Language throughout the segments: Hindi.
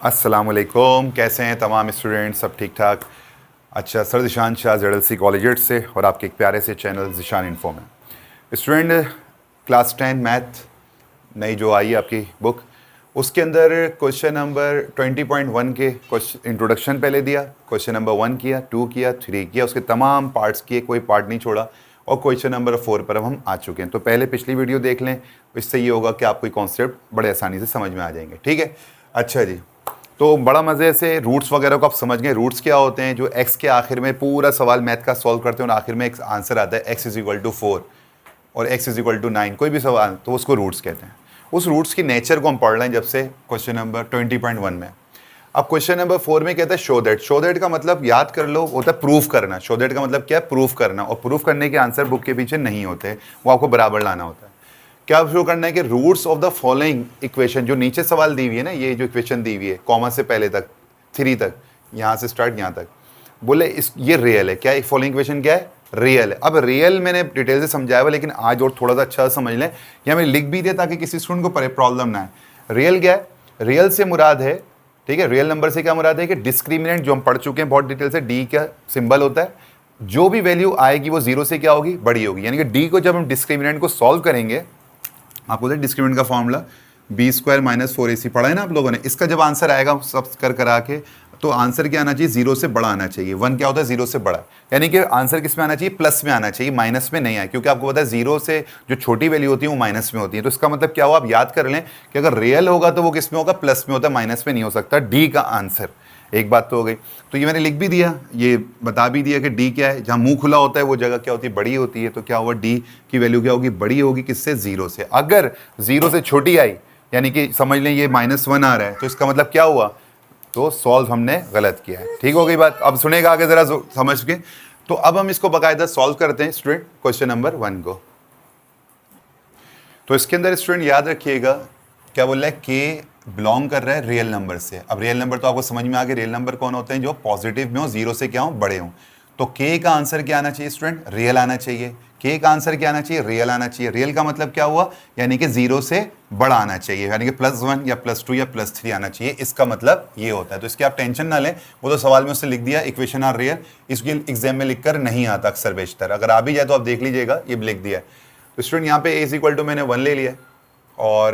अस्सलामुअलैकुम, कैसे हैं तमाम स्टूडेंट? सब ठीक ठाक? अच्छा, sir Zeeshan Shah ZLC collegiate से और आपके एक प्यारे से चैनल ज़िशान इन्फो में। स्टूडेंट, क्लास 10 मैथ नई जो आई है आपकी बुक, उसके अंदर क्वेश्चन नंबर 20.1 के क्वेश्चन इंट्रोडक्शन पहले दिया, क्वेश्चन नंबर 1 किया, 2 किया, 3 किया, उसके तमाम पार्ट्स किए, कोई पार्ट नहीं छोड़ा और क्वेश्चन नंबर 4 पर अब हम आ चुके हैं। तो पहले पिछली वीडियो देख लें, इससे ये होगा कि आपको कॉन्सेप्ट बड़े आसानी से समझ में आ जाएंगे। ठीक है, अच्छा जी। तो बड़ा मज़े से रूट्स वगैरह को आप समझ गए। रूट्स क्या होते हैं? जो एक्स के आखिर में पूरा सवाल मैथ का सॉल्व करते हैं और आखिर में एक आंसर आता है एक्स इज इक्वल टू 4 और एक्स इज इक्वल टू 9, कोई भी सवाल, तो उसको रूट्स कहते हैं। उस रूट्स की नेचर को हम पढ़ रहे हैं जब से क्वेश्चन नंबर 20.1 में। अब क्वेश्चन नंबर 4 में कहता है शो दैट। शो दैट का मतलब याद कर लो, होता है प्रूफ करना। शो दैट का मतलब क्या है? प्रूफ करना। और प्रूफ करने के आंसर बुक के पीछे नहीं होते, वो आपको बराबर लाना होता है। क्या शो करना है कि roots of the following equation, जो नीचे सवाल दी हुई है ना, ये जो इक्वेशन दी हुई है कॉमा से पहले तक 3 तक, यहाँ से स्टार्ट यहाँ तक, बोले इस ये रियल है। क्या एक फॉलोइंग इक्वेशन क्या है? रियल है। अब रियल मैंने डिटेल से समझाया हुआ, लेकिन आज और थोड़ा सा अच्छा समझ लें, या मैं लिख भी दिया ताकि किसी स्टूडेंट को प्रॉब्लम ना है। रियल क्या है? रियल से मुराद है, ठीक है, रियल नंबर से क्या मुराद है कि डिस्क्रिमिनेंट, जो हम पढ़ चुके हैं बहुत डिटेल से, डी का सिंबल होता है, जो भी वैल्यू आएगी वो जीरो से क्या होगी? बड़ी होगी। यानी कि डी को जब हम डिस्क्रिमिनेंट को सॉल्व करेंगे, आपको डिस्क्रिमिनेंट का फॉर्मूला b² - 4ac पढ़ा है ना आप लोगों ने। इसका जब आंसर आएगा सब कर करा के, तो आंसर क्या आना चाहिए? जीरो से बड़ा आना चाहिए। 1 क्या होता है? जीरो से बड़ा। यानी कि आंसर किस में आना चाहिए? प्लस में आना चाहिए, माइनस में नहीं आए, क्योंकि आपको पता है जीरो से जो छोटी वैल्यू होती है वो माइनस में होती है। तो इसका मतलब क्या हुआ? आप याद कर लें कि अगर रियल होगा तो वो किस में होगा? प्लस में होता है, माइनस में नहीं हो सकता। डी का आंसर, एक बात तो हो गई। तो ये मैंने लिख भी दिया, ये बता भी दिया कि डी क्या है। जहाँ मुंह खुला होता है वो जगह क्या होती है? बड़ी होती है। तो क्या हुआ? डी की वैल्यू क्या होगी? बड़ी होगी। किससे? जीरो से। अगर जीरो से छोटी आई, यानी कि समझ लें ये -1 आ रहा है, तो इसका मतलब क्या हुआ? तो सॉल्व हमने गलत किया है। ठीक हो गई बात? अब सुनेगा आगे जरा समझ के। तो अब हम इसको बाकायदा सॉल्व करते हैं स्टूडेंट, क्वेश्चन नंबर 1 को। तो इसके अंदर स्टूडेंट याद रखिएगा, क्या बोल रहा है? के बिलोंग कर रहा है रियल नंबर से। अब रियल नंबर तो आपको समझ में आ गया, रियल नंबर कौन होते हैं? जो पॉजिटिव में हो, जीरो से क्या हो? बड़े हो। तो के का आंसर क्या आना चाहिए स्टूडेंट? रियल आना चाहिए। के का आंसर क्या आना चाहिए? रियल आना चाहिए। रियल का मतलब क्या हुआ? यानी कि जीरो से बड़ा आना चाहिए, यानी कि +1 या +2 या +3 आना चाहिए। इसका मतलब ये होता है। तो इसकी आप टेंशन ना लें, वो तो सवाल में उससे लिख दिया, इक्वेशन आर रियल। इसके एग्जाम में लिखकर नहीं आता अक्सर बेशतर, अगर आ भी जाए तो आप देख लीजिएगा, ये लिख दिया है। तो स्टूडेंट यहाँ पे ए इज इक्वल टू मैंने 1 ले लिया और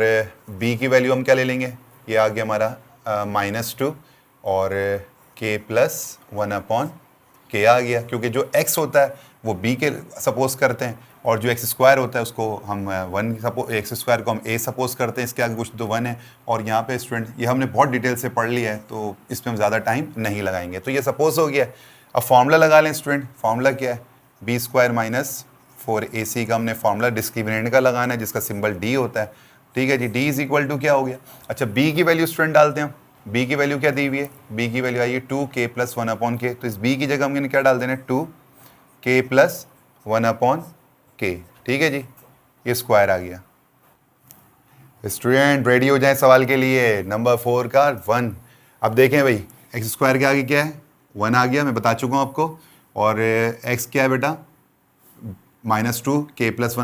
बी की वैल्यू हम क्या ले लेंगे? ये आ गया हमारा -2 और k + 1/k आ गया, क्योंकि जो x होता है वो b के सपोज करते हैं और जो x² होता है उसको हम 1 x² को हम a सपोज करते हैं। इसके आगे कुछ तो 1 है। और यहाँ पे स्टूडेंट ये हमने बहुत डिटेल से पढ़ लिया है, तो इसमें हम ज़्यादा टाइम नहीं लगाएंगे। तो ये सपोज हो गया। अब फॉर्मूला लगा लें स्टूडेंट। फॉर्मूला क्या है? b² - 4ac का हमने फॉर्मूला डिस्क्रिमिनेंट का लगाना है, जिसका सिंबल d होता है। ठीक है जी। d इज इक्वल टू क्या हो गया? अच्छा, b की वैल्यू स्टूडेंट डालते हैं। b की वैल्यू क्या दी हुई है? b की वैल्यू आई है 2k + 1/k। तो इस b की जगह हमने क्या डाल देना है? 2k + 1/k। ठीक है जी, ये स्क्वायर आ गया। स्टूडेंट रेडी हो जाए सवाल के लिए। नंबर 4 का 1। अब देखें भाई, x² के आगे क्या है? 1 आ गया, मैं बता चुका हूँ आपको। और x क्या है बेटा? -2k +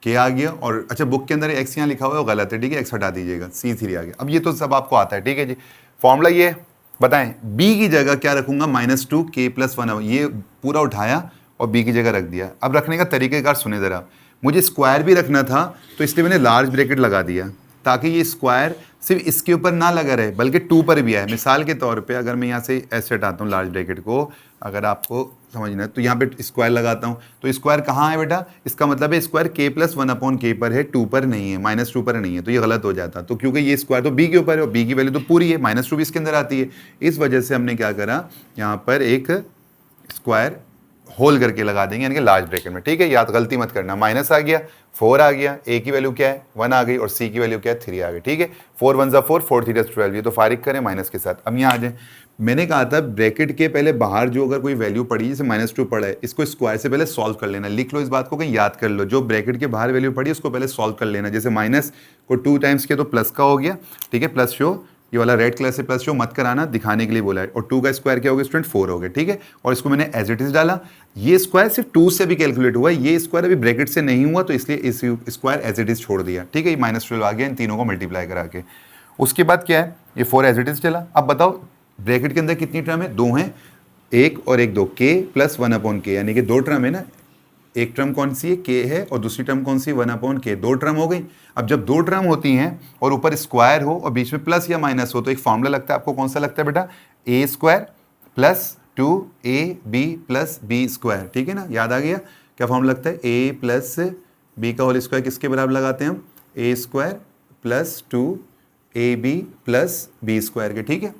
1/k आ गया। और अच्छा, बुक के अंदर x यहाँ लिखा हुआ है वो गलत है, ठीक है, x हटा दीजिएगा, C3 आ गया। अब ये तो सब आपको आता है, ठीक है जी। फॉर्मूला ये बताएं, b की जगह क्या रखूंगा? -2k + 1, ये पूरा उठाया और b की जगह रख दिया। अब रखने का तरीक़ेकार सुने ज़रा। मुझे स्क्वायर भी रखना था, तो इसलिए मैंने लार्ज ब्रैकेट लगा दिया, ताकि ये स्क्वायर सिर्फ इसके ऊपर ना लगा रहे बल्कि 2 पर भी आए। मिसाल के तौर पे अगर मैं यहाँ से ऐसे हटाता हूँ लार्ज ब्रैकेट को, अगर आपको समझना है, तो यहाँ पे स्क्वायर लगाता हूँ, तो स्क्वायर कहाँ है बेटा? इसका मतलब है स्क्वायर k + 1/k पर है, 2 पर नहीं है, -2 पर नहीं है, तो ये गलत हो जाता। तो क्योंकि ये स्क्वायर तो b के ऊपर है और b की वैल्यू तो पूरी है, -2 भी इसके अंदर आती है, इस वजह से हमने क्या करा, यहाँ पर एक स्क्वायर होल करके लगा देंगे, यानी कि लार्ज ब्रैकेट में। ठीक है, याद गलती मत करना। माइनस आ गया, 4 आ गया, a की वैल्यू क्या है? 1 आ गई और c की वैल्यू क्या है? 3 आ गई। ठीक है, 4 1 ज़ा 4, 4 3 12, ये तो फारिग करें माइनस के साथ। अब यहाँ आ जाए, मैंने कहा था ब्रैकेट के पहले बाहर जो अगर कोई वैल्यू पड़ी, जैसे -2 पड़ा है, इसको स्क्वायर से पहले सॉल्व कर लेना। लिख लो इस बात को, कहीं याद कर लो, जो ब्रैकेट के बाहर वैल्यू पड़ी उसको पहले सॉल्व कर लेना। जैसे माइनस को 2 टाइम्स किया तो प्लस का हो गया, ठीक है, प्लस शो, ये वाला रेड कलर से प्लस शो मत कराना, दिखाने के लिए बोला है। और 2 का स्क्वायर क्या हो गया स्टूडेंट? 4 हो गया। ठीक है, और इसको मैंने एज इट इज डाला। ये स्क्वायर सिर्फ 2 से भी कैलकुलेट हुआ, ये स्क्वायर अभी ब्रैकेट से नहीं हुआ, तो इसलिए इस स्क्वायर एज इट इज छोड़ दिया। ठीक है, ये -12 आ गया इन तीनों को मल्टीप्लाई करा के। उसके बाद क्या है, ये 4 एज इट इज चला। अब बताओ ब्रैकेट के अंदर कितनी टर्म है, 2 हैं, 1 और 1 2, के प्लस 1/k, यानी कि 2 टर्म है ना। एक टर्म कौन सी है, के है, और दूसरी टर्म कौन सी, 1/k, 2 टर्म हो गई। अब जब 2 टर्म होती हैं और ऊपर स्क्वायर हो और बीच में प्लस या माइनस हो, तो एक फॉर्मूला लगता है, आपको कौन सा लगता है बेटा, a square plus 2ab plus b square, ठीक है ना, याद आ गया। क्या फॉर्मूला लगता है, a प्लस b का होल स्क्वायर किसके बराबर लगाते हैं हम, a square plus 2ab plus b square के, ठीक है।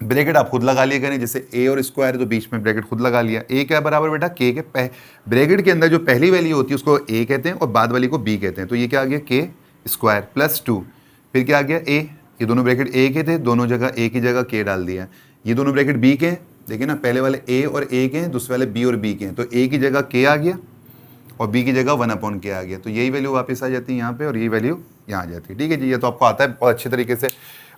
ब्रैकेट आप खुद लगा लिया करें, जैसे a और स्क्वायर है तो बीच में ब्रैकेट खुद लगा लिया। a क्या बराबर बेटा, k के ब्रैकेट के अंदर जो पहली वैल्यू होती है उसको a कहते हैं और बाद वाली को b कहते हैं। तो ये क्या आ गया, k स्क्वायर प्लस 2, फिर क्या आ गया a, ये दोनों ब्रैकेट a के थे, दोनों जगह a की जगह k डाल दिया। ये दोनों ब्रैकेट b के हैं, देखिए ना, पहले वाले a और a के हैं, दूसरे वाले b और b के हैं, तो a की जगह k आ गया और b की जगह 1/k आ गया। तो यही वैल्यू वापस आ जाती है यहाँ पे और यही वैल्यू यहाँ आ जाती है, ठीक है जी। ये तो आपको आता है बहुत अच्छे तरीके से।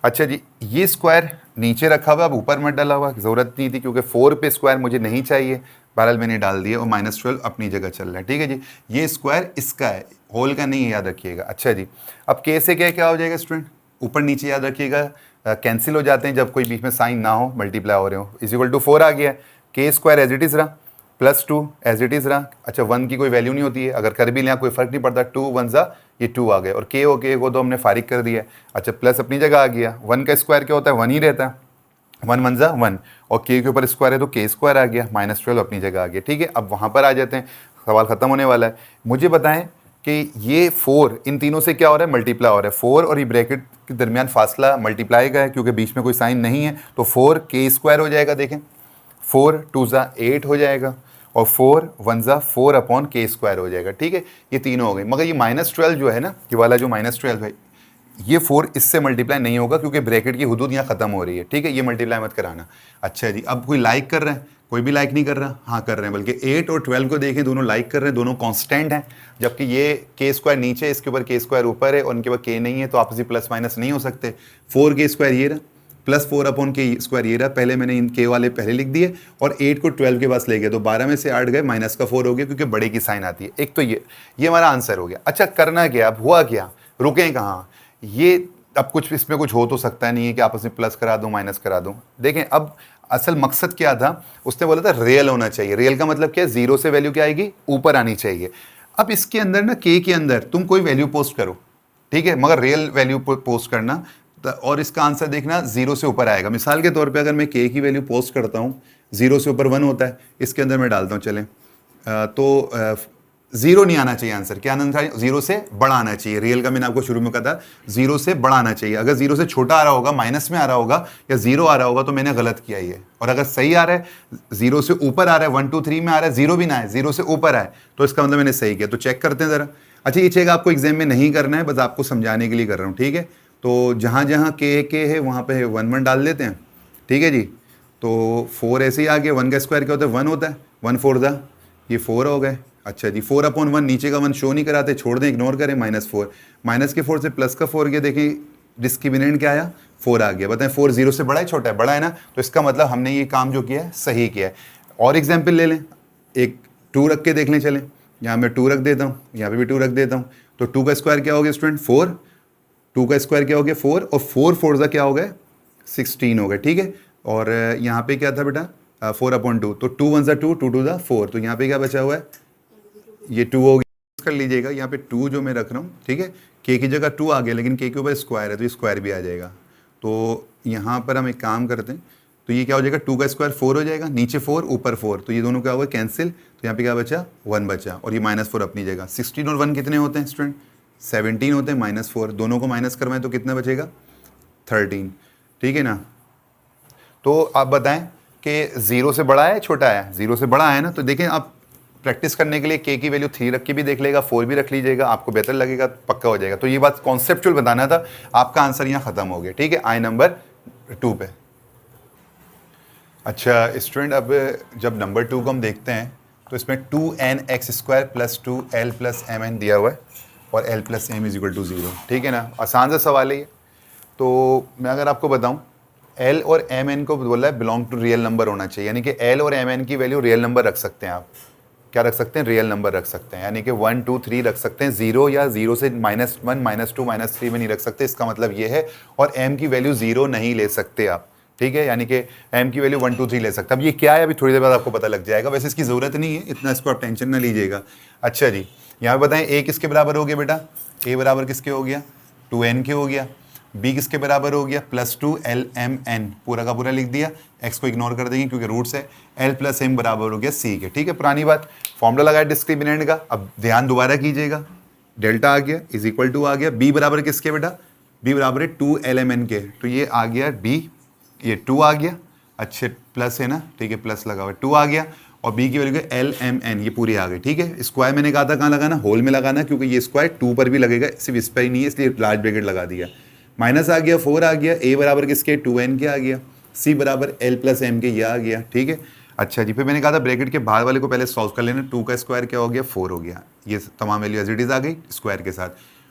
अच्छा जी, ये स्क्वायर नीचे रखा हुआ, अब ऊपर मत डाला हुआ, ज़रूरत नहीं थी क्योंकि 4 पे स्क्वायर मुझे नहीं चाहिए, बहरहाल मैंने डाल दिया, और -12 अपनी जगह चल रहा है, ठीक है जी। ये स्क्वायर इसका है, होल का नहीं है, याद रखिएगा। अच्छा जी, अब के से क्या हो जाएगा स्टूडेंट, ऊपर नीचे याद रखिएगा कैंसिल हो जाते हैं जब कोई बीच में साइन ना हो, मल्टीप्लाई हो रहे हो। = 4 आ गया, के स्क्वायर एज इट इज़ रहा प्लस 2 एज इट इज़ रहा। अच्छा, 1 की कोई वैल्यू नहीं होती है, अगर कर भी लिया कोई फर्क नहीं पड़ता, 2 1 ज़ा ये 2 आ गए, और के को तो हमने फारिग कर दिया। अच्छा, प्लस अपनी जगह आ गया, 1 का स्क्वायर क्या होता है, 1 ही रहता है, 1 1 ज़ा 1, और के ऊपर स्क्वायर है तो के स्क्वायर आ गया, -12 अपनी जगह आ गया, ठीक है। अब वहाँ पर आ जाते हैं, सवाल ख़त्म होने वाला है। मुझे बताएं कि ये 4 इन तीनों से क्या हो रहा है, मल्टीप्लाई हो रहा है। 4 और ये ब्रैकेट के दरमियान फासला मल्टीप्लाई का है क्योंकि बीच में कोई साइन नहीं है, तो 4 के स्क्वायर हो जाएगा, देखें 4 2 ज़ा 8 हो जाएगा, और 4 1 ज़ा 4/k स्क्वायर हो जाएगा, ठीक है। ये तीनों हो गए, मगर ये -12 जो है ना, ये वाला जो -12 है, ये 4 इससे मल्टीप्लाई नहीं होगा क्योंकि ब्रैकेट की हुदूद यहाँ ख़त्म हो रही है, ठीक है, ये मल्टीप्लाई मत कराना। अच्छा जी, अब कोई लाइक कर रहा है, कोई भी लाइक नहीं कर रहा, हाँ कर रहे हैं, बल्कि 8 और 12 को देखें, दोनों लाइक कर रहे हैं, दोनों कांस्टेंट हैं, जबकि ये के स्क्वायर नीचे है, इसके ऊपर के स्क्वायर ऊपर है और उनके ऊपर के नहीं है, तो आपस में प्लस माइनस नहीं हो सकते। 4k स्क्वायर ये रहा प्लस 4/k स्क्वायर ये रहा, पहले मैंने इन के वाले पहले लिख दिए और 8 को 12 के पास ले गए, तो 12 में से 8 गए, -4 हो गया क्योंकि बड़े की साइन आती है। एक तो ये हमारा आंसर हो गया। अच्छा, करना क्या, अब हुआ क्या, रुकें कहाँ, ये अब कुछ इसमें कुछ हो तो सकता नहीं है कि आपस में प्लस करा दूं माइनस करा दूं। देखें, अब असल मकसद क्या था, उसने बोला था रियल होना चाहिए। रियल का मतलब क्या है, 0 से वैल्यू क्या आएगी, ऊपर आनी चाहिए। अब इसके अंदर ना, के के अंदर तुम कोई वैल्यू पोस्ट करो, ठीक है, मगर रियल वैल्यू पोस्ट करना, और इसका आंसर देखना 0 से ऊपर आएगा। मिसाल के तौर पे अगर मैं के की वैल्यू पोस्ट करता हूँ, 0 से ऊपर 1 होता है, इसके अंदर मैं डालता हूँ, चलें तो 0 नहीं आना चाहिए आंसर, क्या आना चाहिए, 0 से बड़ा आना चाहिए। रियल का मैंने आपको शुरू में कहा था 0 से बड़ा आना चाहिए। अगर 0 से छोटा आ रहा होगा, माइनस में आ रहा होगा या 0 आ रहा होगा, तो मैंने गलत किया ये। और अगर सही आ रहा है, 0 से ऊपर आ रहा है, 1 2 3 में आ रहा है, 0 भी ना है, 0 से ऊपर आए, तो इसका मतलब मैंने सही किया। तो चेक करते हैं ज़रा। अच्छा, ये चेक आपको एग्जाम में नहीं करना है, बस आपको समझाने के लिए कर रहा हूँ, ठीक है। तो जहाँ जहाँ के है वहाँ पे 1 1 डाल देते हैं, ठीक है जी। तो 4 ऐसे ही आ गया, 1 का स्क्वायर क्या होता है, 1 होता है, 1 4 दा ये 4 हो गए। अच्छा जी, 4/1, नीचे का 1 शो नहीं कराते, छोड़ दें, इग्नोर करें, -4, माइनस के 4 से प्लस का 4 गया, देखें डिस्क्रिमिनेंट क्या आया, 4 आ गया। बताएं 4 0 से बड़ा है छोटा है, बड़ा है ना, तो इसका मतलब हमने ये काम जो किया है सही किया है। और एग्जाम्पल ले लें, एक 2 रख के देख लें, चलें, यहाँ मैं 2 रख देता हूँ, यहाँ पे भी 2 रख देता हूँ, तो 2 का स्क्वायर क्या हो गया स्टूडेंट, 4, 2 का स्क्वायर क्या हो गया 4, और 4 4 ज़ा क्या हो गया 16 हो गया, ठीक है। और यहाँ पे क्या था बेटा, 4/2, तो 2 1 ज़ा 2, 2 2 ज़ा 4, तो यहाँ पे क्या बचा हुआ है, ये 2 हो गया, कर लीजिएगा। यहाँ पे 2 जो मैं रख रहा हूँ, ठीक है, के की जगह 2 आ गया, लेकिन के के ऊपर स्क्वायर है तो ये स्क्वायर भी आ जाएगा। तो यहाँ पर हम एक काम करते हैं, तो ये क्या हो जाएगा, 2 का स्क्वायर 4 हो जाएगा, नीचे 4 ऊपर 4, तो ये दोनों क्या हुआ कैंसिल, तो यहाँ पे क्या बचा 1 बचा, और ये -4 अपनी जगह। 16 और 1 कितने होते हैं स्टूडेंट, 17 होते हैं, -4, दोनों को माइनस करवाएं तो कितना बचेगा 13, ठीक है ना। तो आप बताएं कि 0 से बड़ा है छोटा है, 0 से बड़ा है ना, तो देखें आप प्रैक्टिस करने के लिए के की वैल्यू 3 रख के भी देख लेगा, 4 भी रख लीजिएगा, आपको बेहतर लगेगा, पक्का हो जाएगा। तो ये बात कॉन्सेप्चुअल बताना था, आपका आंसर यहाँ ख़त्म हो गया, ठीक है, आई नंबर 2 पे। अच्छा स्टूडेंट, अब जब नंबर 2 को हम देखते हैं तो इसमें 2nx² + 2l + mn दिया हुआ है और l + m = 0, ठीक है ना, आसान सा सवाल है ये। तो मैं अगर आपको बताऊं, l और mn को बोला है बिलोंग टू रियल नंबर होना चाहिए, यानी कि l और mn की वैल्यू रियल नंबर रख सकते हैं आप, क्या रख सकते हैं, रियल नंबर रख सकते हैं, यानी कि 1 2 3 रख सकते हैं, 0 या 0 से -1 -2 -3 में नहीं रख सकते। इसका मतलब ये है, और m की वैल्यू 0 नहीं ले सकते आप, ठीक है, यानी कि m की वैल्यू 1 2 3 ले सकते हैं। अब ये क्या है अभी थोड़ी देर बाद आपको पता लग जाएगा, वैसे इसकी ज़रूरत नहीं है, इतना इसको आप टेंशन ना लीजिएगा। अच्छा जी, यहाँ पे बताएं a किसके बराबर हो गया बेटा, a बराबर किसके हो गया, 2n के हो गया, b किसके बराबर हो गया, +2 lmn, पूरा का पूरा लिख दिया, x को इग्नोर कर देंगे क्योंकि रूट्स है, l + m बराबर हो गया c के, ठीक है, पुरानी बात, फॉर्मूला लगाया डिस्क्रिमिनेंट का। अब ध्यान दोबारा कीजिएगा, डेल्टा आ गया इज इक्वल टू आ गया, b बराबर किसके बेटा, b बराबर है 2 lmn के, तो ये आ गया b, ये 2 आ गया, अच्छे प्लस है ना, ठीक है, प्लस लगा हुआ 2 आ गया, और b की वैल्यू lmn ये पूरी आ गई, ठीक है। स्क्वायर मैंने कहा था कहाँ लगाना, होल में लगाना, क्योंकि ये स्क्वायर 2 पर भी लगेगा, सिर्फ इस पर ही नहीं है, इसलिए लार्ज ब्रैकेट लगा दिया। माइनस आ गया, 4 आ गया, a बराबर किसके 2n के आ गया, c बराबर l + m के ये आ गया, ठीक है। अच्छा जी, फिर मैंने कहा था ब्रैकेट के बाहर वाले को पहले सॉल्व कर लेना, 2 का स्क्वायर क्या हो गया, 4 हो गया, ये तमाम वैल्यू एज इट इज़ आ गई स्क्वायर के साथ,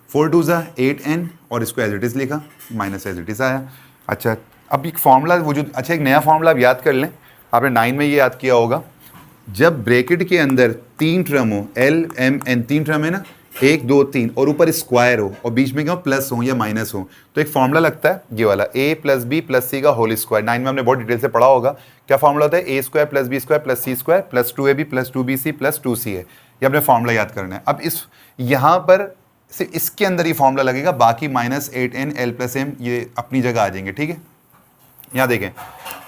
4 2 ज़ा 8n, और इसको एज इट इज़ लिखा, माइनस एज इट इज़ आया। अच्छा, अब एक फार्मूला वजूद, अच्छा एक नया फार्मूला आप याद कर लें, आपने 9 में ये याद किया होगा, जब ब्रैकेट के अंदर 3 टर्म हो, l m n 3 टर्म है ना, 1 2 3, और ऊपर स्क्वायर हो और बीच में क्या हो, प्लस हो या माइनस हो, तो एक फॉर्मूला लगता है ये वाला, a + b + c का होल स्क्वायर। 9 में हमने बहुत डिटेल से पढ़ा होगा, क्या फॉर्मूला होता है, a² + b² + c² + 2ab + 2bc + 2c है, ये अपने फॉर्मूला याद करना है। अब इस यहाँ पर सिर्फ इसके अंदर ही फॉर्मूला लगेगा, बाकी -8n l + m ये अपनी जगह आ जाएंगे, ठीक है। यहाँ देखें,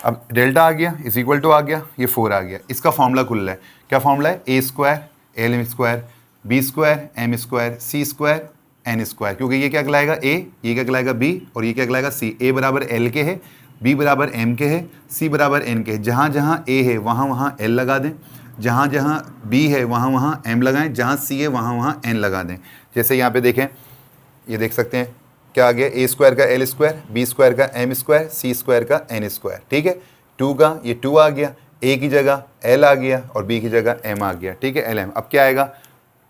अब डेल्टा आ गया इज इक्वल टू आ गया, ये 4 आ गया, इसका फॉर्मूला खुल रहा है, क्या फॉर्मूला है, a² lm², b² m², c² n², क्योंकि ये क्या कहलाएगा a, ये क्या कहलाएगा b, और ये क्या कहलाएगा c। a बराबर l के है, b बराबर m के है, c बराबर n के है, जहाँ जहाँ a है वहाँ वहाँ l लगा दें, जहाँ जहाँ b है वहाँ वहाँ m लगाएं, जहाँ c है वहाँ वहाँ n लगा दें। जैसे यहाँ पे देखें, ये देख सकते हैं क्या आ गया, a² का l², b² का m², c² का n², ठीक है। 2 का ये 2 आ गया, a की जगह l आ गया और b की जगह m आ गया, ठीक है, lm। अब क्या आएगा,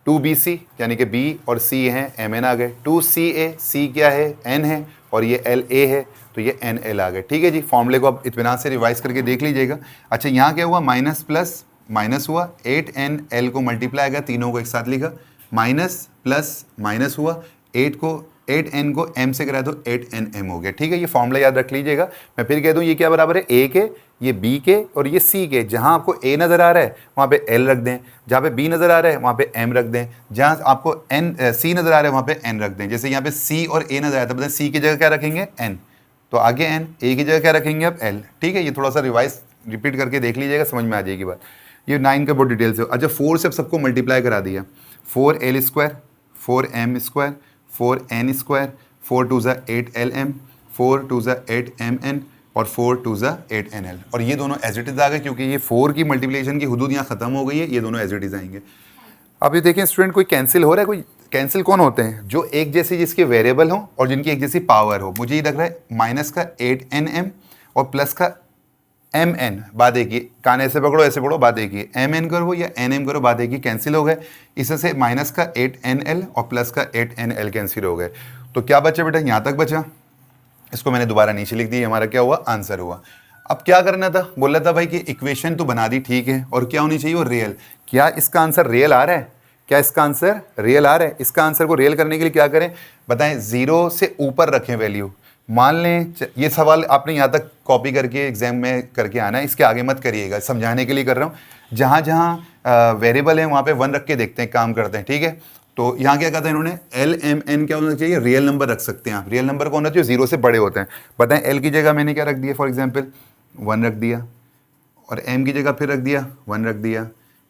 2bc, यानी कि b और c हैं, mn आ गए, 2ca, c क्या है, n है, और ये la है, तो ये nl आ गए, ठीक है जी। फॉर्मूले को अब इत्मीनान से रिवाइज करके देख लीजिएगा। अच्छा, यहाँ क्या हुआ, माइनस प्लस माइनस हुआ, 8nl को मल्टीप्लाई किया, तीनों को एक साथ लिखा, माइनस प्लस माइनस हुआ, 8n को m से कराया तो 8nm हो गया, ठीक है। ये फॉर्मूला याद रख लीजिएगा। मैं फिर कह दूँ, ये क्या बराबर है, a के, ये b के, और ये c के। जहाँ आपको a नज़र आ रहा है वहाँ पे l रख दें, जहाँ पे b नज़र आ रहा है वहाँ पे m रख दें, जहाँ आपको c नज़र आ रहा है वहाँ पे n रख दें। जैसे यहाँ पे c और a नज़र आया था, बताएं c की जगह क्या रखेंगे, n, तो आगे n, a की जगह क्या रखेंगे अब l, ठीक है। ये थोड़ा सा रिवाइज रिपीट करके देख लीजिएगा, समझ में आ जाएगी बात। ये 9 का बहुत डिटेल से। अच्छा, 4 से अब सबको मल्टीप्लाई करा दिया, 4l², 4m², 4n², 4 2 ज़ा 8lm, 4 2 ज़ा 8mn, और 4 2 ज़ा 8nl, और ये दोनों एज इट इज़ आ गए, क्योंकि ये 4 की मल्टीप्लिकेशन की हुदूद यहाँ ख़त्म हो गई है, ये दोनों एज इट इज़ आएंगे। अब ये देखें स्टूडेंट, कोई कैंसिल हो रहा है, कोई कैंसिल कौन होते हैं, जो एक जैसे जिसके वेरिएबल हों और जिनकी एक जैसी पावर हो। मुझे ये लग रहा है माइनस का 8nm और प्लस का mn, बात एक ही, कान ऐसे पकड़ो बात एक ही, mn करो या nm करो, बात एक ही, कैंसिल हो गए। इससे माइनस का 8nl और प्लस का 8nl कैंसिल हो गए। तो क्या बचा बेटा, यहाँ तक बचा, इसको मैंने दोबारा नीचे लिख दी, हमारा क्या हुआ, आंसर हुआ। अब क्या करना था, बोल रहा था भाई कि इक्वेशन तो बना दी, ठीक है, और क्या होनी चाहिए, वो रियल। क्या इसका आंसर रियल आ रहा है, क्या इसका आंसर रियल आ रहा है? इसका आंसर को रियल करने के लिए क्या करें बताएं, 0 से ऊपर रखें वैल्यू। मान लें ये सवाल आपने यहाँ तक कॉपी करके एग्जाम में करके आना है, इसके आगे मत करिएगा, समझाने के लिए कर रहा हूँ। जहाँ जहाँ वेरिएबल है वहाँ पे 1 रख के देखते हैं, काम करते हैं, ठीक है। तो यहाँ क्या कहता है इन्होंने, LMN क्या होना चाहिए, रियल नंबर रख सकते हैं आप। रियल नंबर कौन होना चाहिए, 0 से बड़े होते हैं। बताएं L की जगह मैंने क्या रख दिया, फॉर एग्जाम्पल 1 रख दिया, और M की जगह फिर रख दिया 1 रख दिया,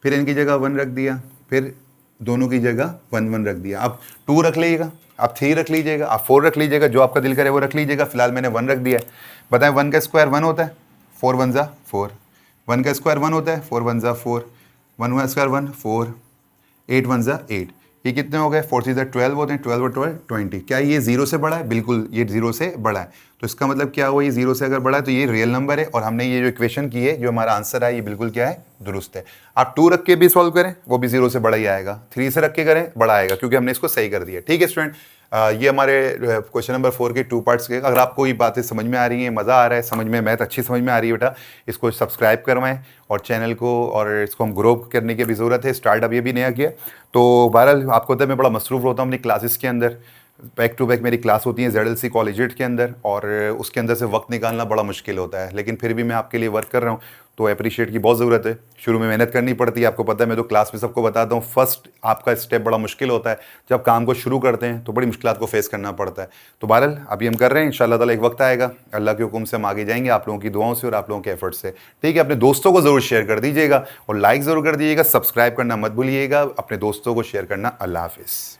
फिर N की जगह 1 रख दिया, फिर दोनों की जगह 1 1 रख दिया। आप 2 रख लीजिएगा, आप 3 रख लीजिएगा, आप 4 रख लीजिएगा, जो आपका दिल करे वो रख लीजिएगा। फिलहाल मैंने 1 रख दिया है। बताएं 1 का स्क्वायर 1 होता है, 4 1 ज़ा 4, 1 का स्क्वायर 1 होता है, 4 1 ज़ा 4, 1 का स्क्वायर 1 4, 8 1 ज़ा 8, ये कितने हो गए, 4 3 ज़ा 12 होते हैं, 12 और 12 20। क्या ये 0 से बड़ा है? बिल्कुल ये 0 से बड़ा है। तो इसका मतलब क्या हुआ, ये 0 से अगर बड़ा है तो ये रियल नंबर है, और हमने ये जो इक्वेशन की है, जो हमारा आंसर है, ये बिल्कुल क्या है, दुरुस्त है। आप 2 रख के भी सॉल्व करें, वो भी 0 से बड़ा ही आएगा, 3 से रख के करें, बड़ा आएगा, क्योंकि हमने इसको सही कर दिया। ठीक है स्टूडेंट, ये हमारे क्वेश्चन नंबर 4 के 2 पार्ट्स के। अगर आपको ये बातें समझ में आ रही हैं, मज़ा आ रहा है समझ में, मैथ अच्छी समझ में आ रही है बेटा, इसको सब्सक्राइब करवाएं और चैनल को, और इसको हम ग्रो करने की भी ज़रूरत है। स्टार्ट अभी अभी नया किया। तो बहरहाल आपको पता है मैं बड़ा मसरूफ़ होता हूँ अपनी क्लासेस के अंदर। बैक टू बैक मेरी क्लास होती है ZLC कॉलेजिएट के अंदर, और उसके अंदर से वक्त निकालना बड़ा मुश्किल होता है, लेकिन फिर भी मैं आपके लिए वर्क कर रहा हूँ, तो अप्रिशिएट की बहुत ज़रूरत है। शुरू में मेहनत करनी पड़ती है, आपको पता है, मैं तो क्लास में सबको बताता हूँ, फर्स्ट आपका स्टेप बड़ा मुश्किल होता है। जब काम को शुरू करते हैं तो बड़ी मुश्किलात को फेस करना पड़ता है। तो बहरहाल अभी हम कर रहे हैं, इंशाल्लाह ताला एक वक्त आएगा, अल्लाह के हुक्म से हम आगे जाएंगे, आप लोगों की दुआओं से और आप लोगों के एफर्ट से। ठीक है, अपने दोस्तों को ज़रूर शेयर कर दीजिएगा और लाइक ज़रूर कर दीजिएगा, सब्सक्राइब करना मत भूलिएगा, अपने दोस्तों को शेयर करना। अल्लाह हाफिज़।